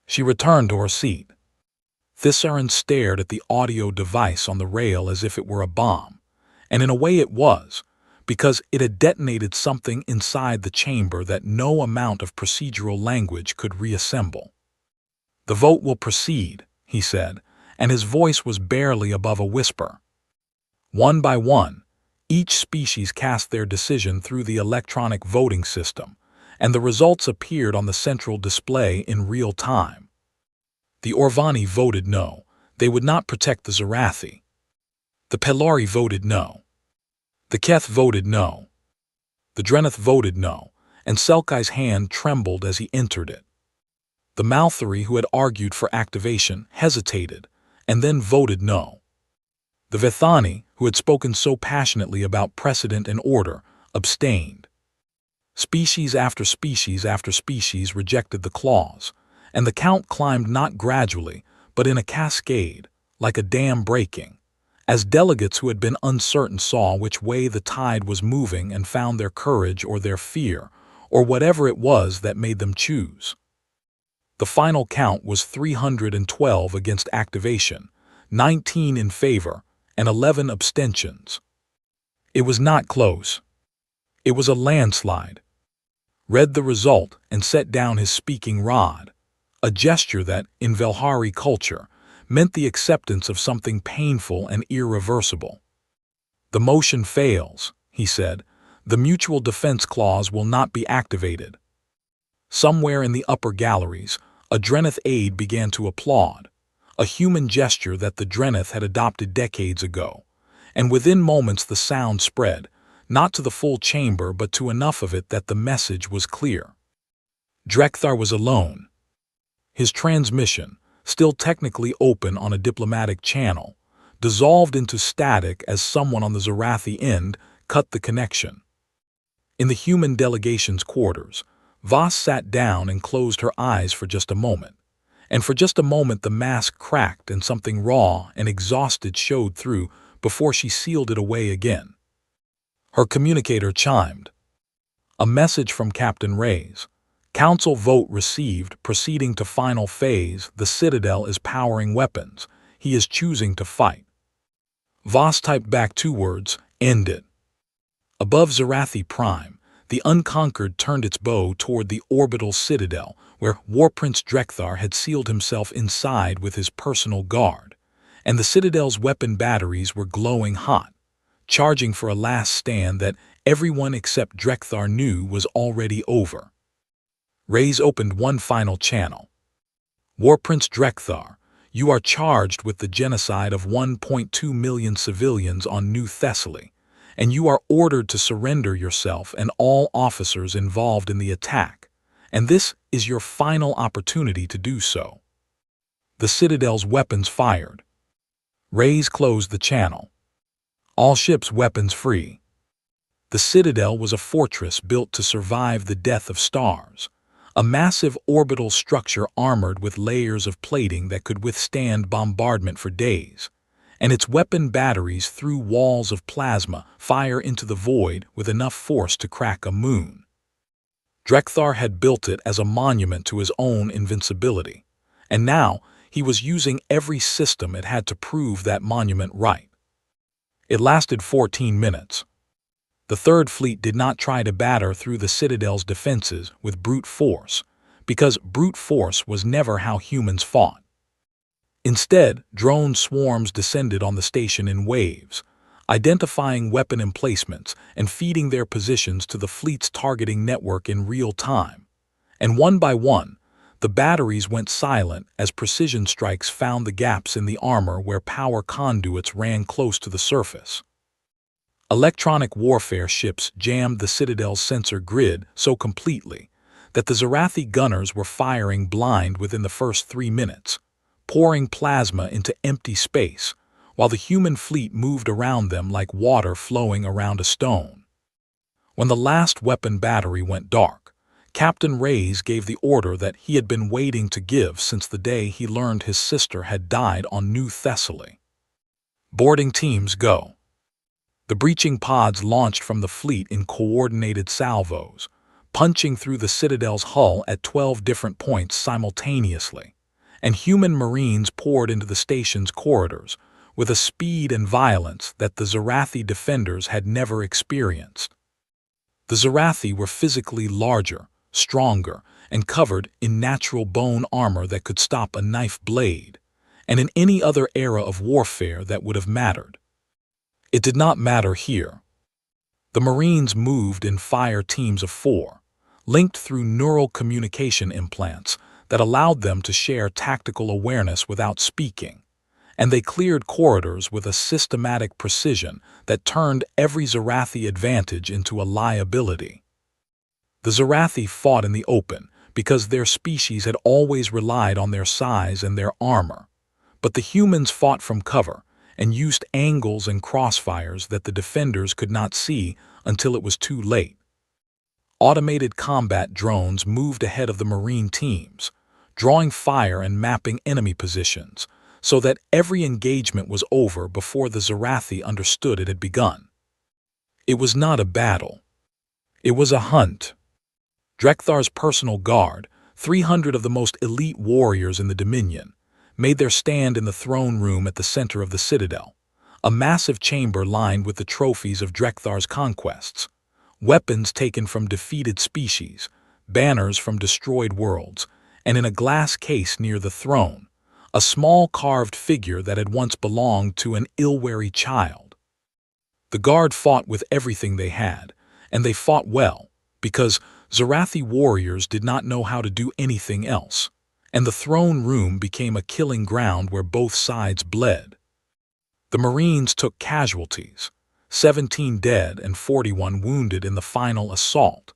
She returned to her seat. Thisaren stared at the audio device on the rail as if it were a bomb, and in a way it was, because it had detonated something inside the chamber that no amount of procedural language could reassemble. The vote will proceed, he said, and his voice was barely above a whisper. One by one, each species cast their decision through the electronic voting system, and the results appeared on the central display in real time. The Orvani voted no, they would not protect the Zarathi. The Pelari voted no. The Keth voted no. The Drenith voted no, and Selkai's hand trembled as he entered it. The Malthari, who had argued for activation, hesitated, and then voted no. The Vithani, who had spoken so passionately about precedent and order, abstained. Species after species after species rejected the clause, and the count climbed not gradually, but in a cascade, like a dam breaking, as delegates who had been uncertain saw which way the tide was moving and found their courage or their fear, or whatever it was that made them choose. The final count was 312 against activation, 19 in favor, and 11 abstentions. It was not close. It was a landslide. Read the result and set down his speaking rod, a gesture that, in Velhari culture, meant the acceptance of something painful and irreversible. The motion fails, he said. The mutual defense clause will not be activated. Somewhere in the upper galleries, a Drenith aide began to applaud, a human gesture that the Drenith had adopted decades ago, and within moments the sound spread, not to the full chamber but to enough of it that the message was clear. Drekthar was alone. His transmission, still technically open on a diplomatic channel, dissolved into static as someone on the Zarathi end cut the connection. In the human delegation's quarters, Voss sat down and closed her eyes for just a moment, and for just a moment the mask cracked and something raw and exhausted showed through before she sealed it away again. Her communicator chimed. A message from Captain Reyes. Council vote received, proceeding to final phase. The Citadel is powering weapons. He is choosing to fight. Voss typed back 2 words, end it. Above Zarathi Prime, the Unconquered turned its bow toward the orbital Citadel, where War Prince Drekthar had sealed himself inside with his personal guard, and the Citadel's weapon batteries were glowing hot, charging for a last stand that everyone except Drekthar knew was already over. Reyes opened one final channel. War Prince Drekthar, you are charged with the genocide of 1.2 million civilians on New Thessaly, and you are ordered to surrender yourself and all officers involved in the attack, and this is your final opportunity to do so. The Citadel's weapons fired. Reyes closed the channel. All ships weapons free. The Citadel was a fortress built to survive the death of stars, a massive orbital structure armored with layers of plating that could withstand bombardment for days, and its weapon batteries threw walls of plasma fire into the void with enough force to crack a moon. Drekthar had built it as a monument to his own invincibility, and now he was using every system it had to prove that monument right. It lasted 14 minutes. The Third Fleet did not try to batter through the Citadel's defenses with brute force, because brute force was never how humans fought. Instead, drone swarms descended on the station in waves, identifying weapon emplacements and feeding their positions to the fleet's targeting network in real time. And one by one, the batteries went silent as precision strikes found the gaps in the armor where power conduits ran close to the surface. Electronic warfare ships jammed the Citadel's sensor grid so completely that the Zarathi gunners were firing blind within the first 3 minutes, pouring plasma into empty space, while the human fleet moved around them like water flowing around a stone. When the last weapon battery went dark, Captain Reyes gave the order that he had been waiting to give since the day he learned his sister had died on New Thessaly. Boarding teams go. The breaching pods launched from the fleet in coordinated salvos, punching through the Citadel's hull at 12 different points simultaneously, and human marines poured into the station's corridors with a speed and violence that the Zarathi defenders had never experienced. The Zarathi were physically larger, stronger, and covered in natural bone armor that could stop a knife blade, and in any other era of warfare that would have mattered. It did not matter here. The Marines moved in fire teams of 4, linked through neural communication implants that allowed them to share tactical awareness without speaking, and they cleared corridors with a systematic precision that turned every Zarathi advantage into a liability. The Zarathi fought in the open because their species had always relied on their size and their armor, but the humans fought from cover and used angles and crossfires that the defenders could not see until it was too late. Automated combat drones moved ahead of the Marine teams, drawing fire and mapping enemy positions, so that every engagement was over before the Zarathi understood it had begun. It was not a battle. It was a hunt. Drekthar's personal guard, 300 of the most elite warriors in the Dominion, made their stand in the throne room at the center of the Citadel, a massive chamber lined with the trophies of Drekthar's conquests, weapons taken from defeated species, banners from destroyed worlds, and in a glass case near the throne, a small carved figure that had once belonged to an ill-wary child. The guard fought with everything they had, and they fought well, because Zarathi warriors did not know how to do anything else, and the throne room became a killing ground where both sides bled. The Marines took casualties, 17 dead and 41 wounded in the final assault,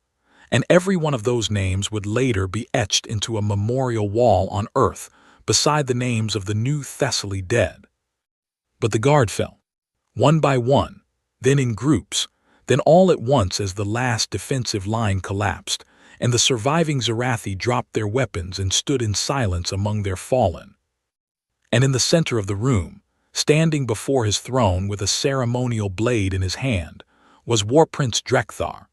and every one of those names would later be etched into a memorial wall on Earth beside the names of the New Thessaly dead. But the guard fell, one by one, then in groups, then all at once as the last defensive line collapsed, and the surviving Zarathi dropped their weapons and stood in silence among their fallen. And in the center of the room, standing before his throne with a ceremonial blade in his hand, was War Prince Drekthar.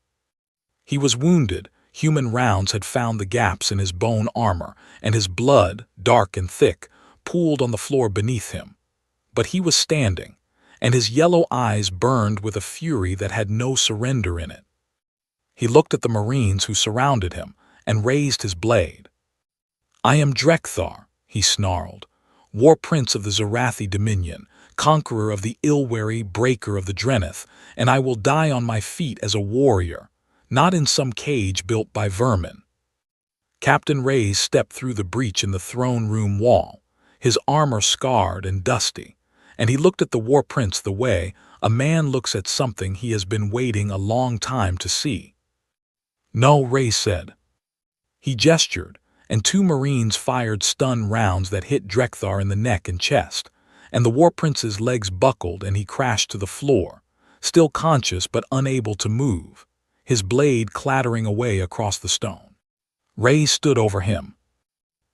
He was wounded, human rounds had found the gaps in his bone armor, and his blood, dark and thick, pooled on the floor beneath him. But he was standing, and his yellow eyes burned with a fury that had no surrender in it. He looked at the Marines who surrounded him and raised his blade. "I am Drekthar," he snarled, "War Prince of the Zarathi Dominion, conqueror of the Ilwari, breaker of the Drenith, and I will die on my feet as a warrior, not in some cage built by vermin." Captain Reyes stepped through the breach in the throne room wall, his armor scarred and dusty, and he looked at the War Prince the way a man looks at something he has been waiting a long time to see. "No," Reyes said. He gestured, and 2 Marines fired stun rounds that hit Drekthar in the neck and chest, and the War Prince's legs buckled and he crashed to the floor, still conscious but unable to move, his blade clattering away across the stone. Ray stood over him.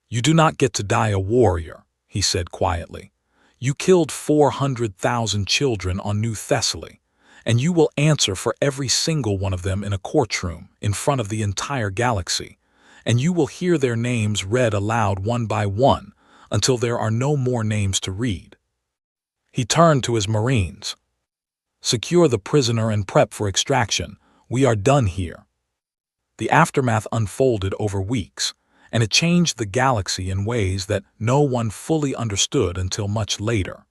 "You do not get to die a warrior," he said quietly. "You killed 400,000 children on New Thessaly, and you will answer for every single one of them in a courtroom in front of the entire galaxy, and you will hear their names read aloud one by one until there are no more names to read." He turned to his Marines. "Secure the prisoner and prep for extraction. We are done here." The aftermath unfolded over weeks, and it changed the galaxy in ways that no one fully understood until much later.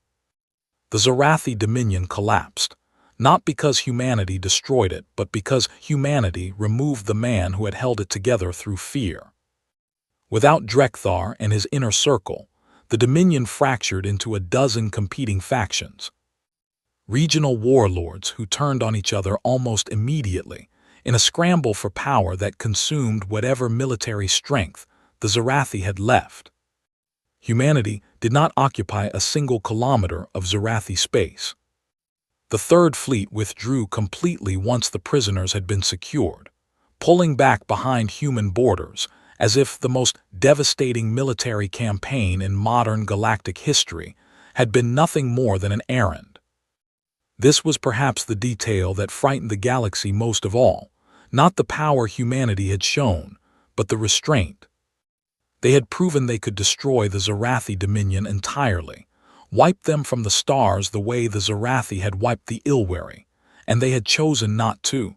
The Zarathi Dominion collapsed, not because humanity destroyed it, but because humanity removed the man who had held it together through fear. Without Drekthar and his inner circle, the Dominion fractured into a dozen competing factions. Regional warlords who turned on each other almost immediately in a scramble for power that consumed whatever military strength the Zarathi had left. Humanity did not occupy a single kilometer of Zarathi space. The Third Fleet withdrew completely once the prisoners had been secured, pulling back behind human borders as if the most devastating military campaign in modern galactic history had been nothing more than an errand. This was perhaps the detail that frightened the galaxy most of all, not the power humanity had shown, but the restraint. They had proven they could destroy the Zarathi Dominion entirely, wipe them from the stars the way the Zarathi had wiped the Ilwari, and they had chosen not to.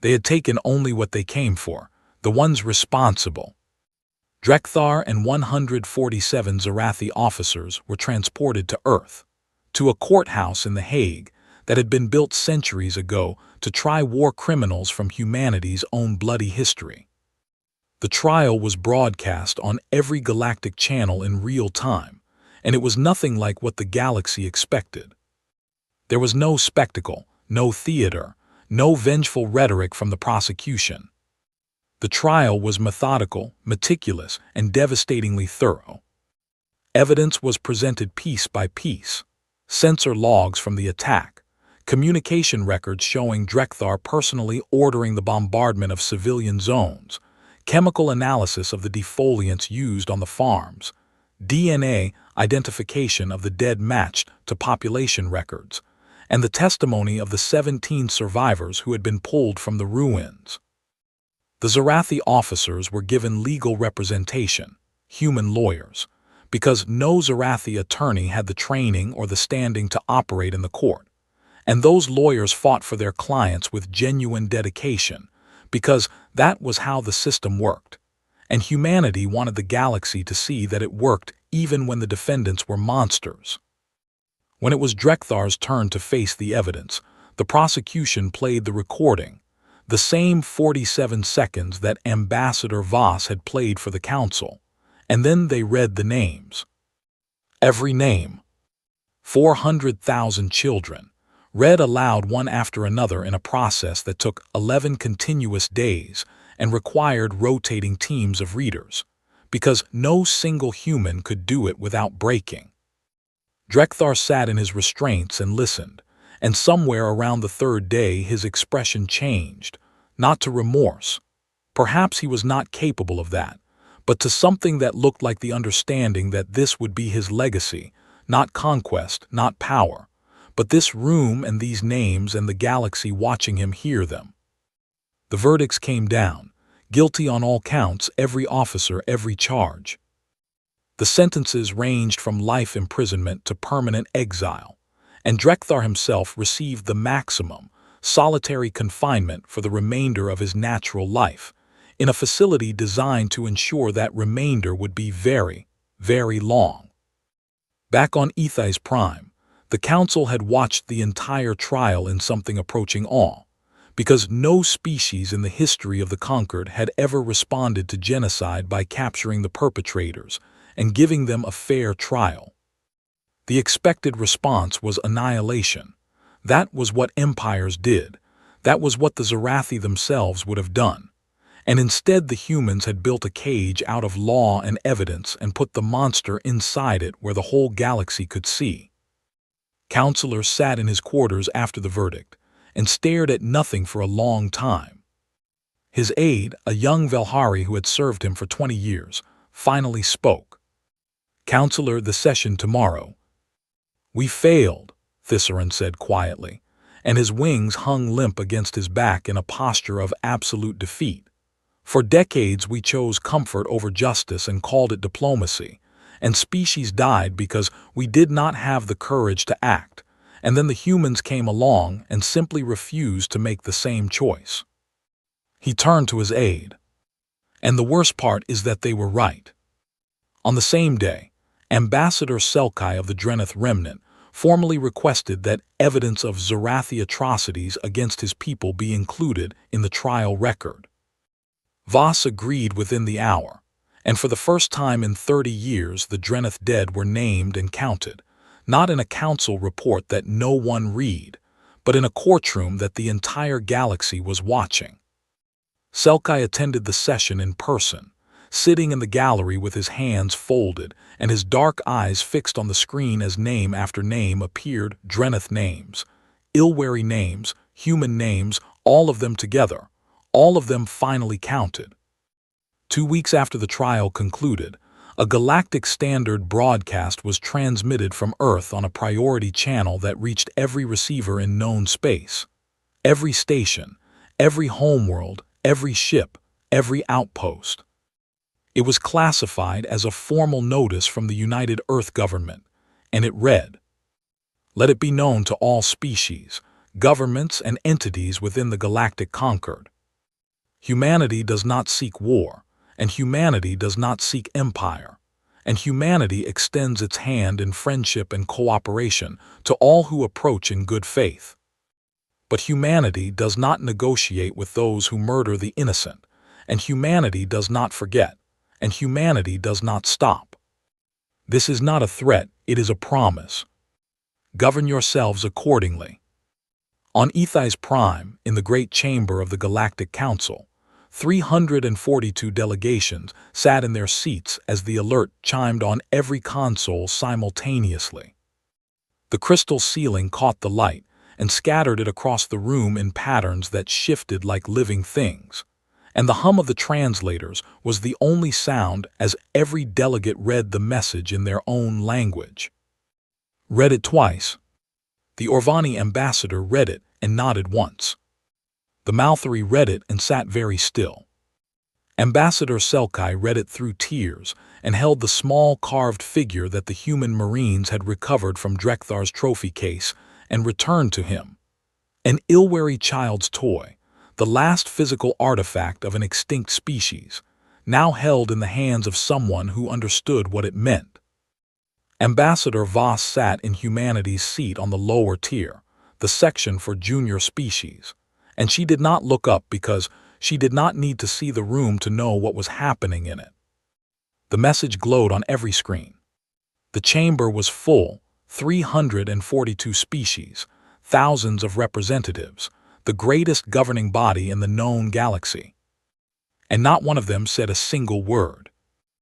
They had taken only what they came for, the ones responsible. Drekthar and 147 Zarathi officers were transported to Earth, to a courthouse in The Hague that had been built centuries ago to try war criminals from humanity's own bloody history. The trial was broadcast on every galactic channel in real time, and it was nothing like what the galaxy expected. There was no spectacle, no theater, no vengeful rhetoric from the prosecution. The trial was methodical, meticulous, and devastatingly thorough. Evidence was presented piece by piece: sensor logs from the attack, communication records showing Drekthar personally ordering the bombardment of civilian zones, chemical analysis of the defoliants used on the farms, DNA identification of the dead matched to population records, and the testimony of the 17 survivors who had been pulled from the ruins. The Zarathi officers were given legal representation, human lawyers, because no Zarathi attorney had the training or the standing to operate in the court, and those lawyers fought for their clients with genuine dedication, because that was how the system worked, and humanity wanted the galaxy to see that it worked even when the defendants were monsters. When it was Drekthar's turn to face the evidence, the prosecution played the recording, the same 47 seconds that Ambassador Voss had played for the council, and then they read the names. Every name. 400,000 children, read aloud one after another in a process that took 11 continuous days and required rotating teams of readers, because no single human could do it without breaking. Drekthar sat in his restraints and listened, and somewhere around the third day his expression changed, not to remorse. Perhaps he was not capable of that, but to something that looked like the understanding that this would be his legacy, not conquest, not power, but this room and these names and the galaxy watching him hear them. The verdicts came down, guilty on all counts, every officer, every charge. The sentences ranged from life imprisonment to permanent exile, and Drekthar himself received the maximum, solitary confinement for the remainder of his natural life, in a facility designed to ensure that remainder would be very, very long. Back on Ethais Prime, the council had watched the entire trial in something approaching awe, because no species in the history of the conquered had ever responded to genocide by capturing the perpetrators and giving them a fair trial. The expected response was annihilation. That was what empires did. That was what the Zarathi themselves would have done. And instead the humans had built a cage out of law and evidence and put the monster inside it where the whole galaxy could see. Counselor sat in his quarters after the verdict and stared at nothing for a long time. His aide, a young Velhari who had served him for 20 years, finally spoke. "Counselor, the session tomorrow." "We failed," Thisaran said quietly, and his wings hung limp against his back in a posture of absolute defeat. "For decades we chose comfort over justice and called it diplomacy, and species died because we did not have the courage to act, and then the humans came along and simply refused to make the same choice." He turned to his aide. "And the worst part is that they were right." On the same day, Ambassador Selkai of the Drenith Remnant formally requested that evidence of Zarathi atrocities against his people be included in the trial record. Voss agreed within the hour, and for the first time in 30 years the Drenith dead were named and counted, not in a council report that no one read, but in a courtroom that the entire galaxy was watching. Selkai attended the session in person, sitting in the gallery with his hands folded and his dark eyes fixed on the screen as name after name appeared. Drenith names, Ilwari names, human names, all of them together, all of them finally counted. 2 weeks after the trial concluded, a Galactic Standard broadcast was transmitted from Earth on a priority channel that reached every receiver in known space. Every station, every homeworld, every ship, every outpost. It was classified as a formal notice from the United Earth government, and it read, "Let it be known to all species, governments, and entities within the Galactic Concord. Humanity does not seek war, and humanity does not seek empire, and humanity extends its hand in friendship and cooperation to all who approach in good faith. But humanity does not negotiate with those who murder the innocent, and humanity does not forget, and humanity does not stop. This is not a threat, it is a promise. Govern yourselves accordingly." On Ethais Prime, in the Great Chamber of the Galactic Council, 342 delegations sat in their seats as the alert chimed on every console simultaneously. The crystal ceiling caught the light and scattered it across the room in patterns that shifted like living things, and the hum of the translators was the only sound as every delegate read the message in their own language. Read it twice. The Orvani ambassador read it and nodded once. The Malthari read it and sat very still. Ambassador Selkai read it through tears and held the small carved figure that the human marines had recovered from Drekthar's trophy case and returned to him. An Ilwari child's toy, the last physical artifact of an extinct species, now held in the hands of someone who understood what it meant. Ambassador Voss sat in humanity's seat on the lower tier, the section for junior species, and she did not look up because she did not need to see the room to know what was happening in it. The message glowed on every screen. The chamber was full, 342 species, thousands of representatives, the greatest governing body in the known galaxy. And not one of them said a single word.